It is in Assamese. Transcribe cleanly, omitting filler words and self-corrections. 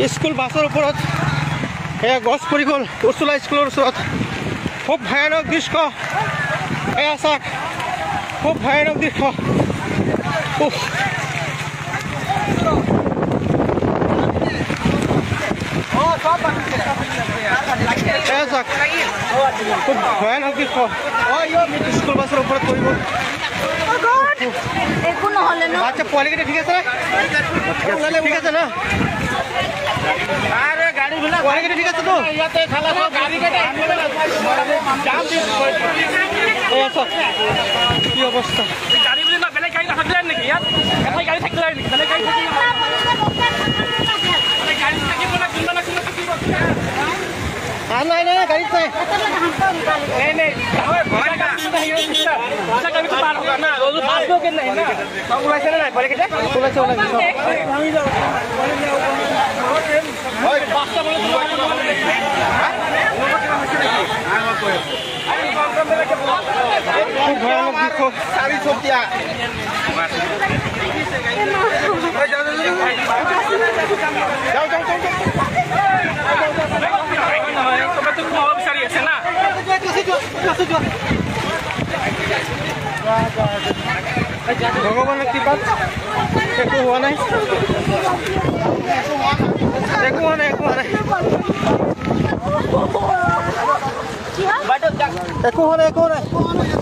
স্কুল বাছৰ ওপৰত এয়া গছ পৰি গ'ল উৰ্চুলা স্কুলৰ ওচৰত খুব ভয়ানক দৃশ্য এয়া চাওক খুব ভয়ানক দৃশ্য খুব ভয়ানক দৃশ্য স্কুল বাছৰ ওপৰত পৰি গ'ল একো নহ'লে ন আচ্ছা পোৱালিকেইটা ঠিক আছে ঠিক আছে ন আৰে গাড়ি ভিলা পোৱালিকেইটা ঠিক আছে তো ইয়াতে খালা সব গাড়িকেইটা কি অৱস্থা গাড়ি বুলি না বেলেগ গাড়ী নাথাকিলে নেকি ইয়াত এটাই গাড়ী থাকিলে নেকি বেলেগ গাড়ী থাকিলে গাড়ী থাকিব না কোনবা না কোনবা কি বস্তু নাই নাই গাড়ী নাই नहीं नहीं भय का सुविधा है मिस्टर ऐसा कभी तो पार होगा ना रोज पास हो के नहीं ना सब वैसे ना बोले के बोले चला भागी जाओ ओए पास्ता बोले तो खूब भयानक देखो सारी छोटिया जाओ जाओ जाओ ভগৱানৰ কৃপাত একো হোৱা নাই একো হোৱা নাই একো হোৱা নাই একো হোৱা নাই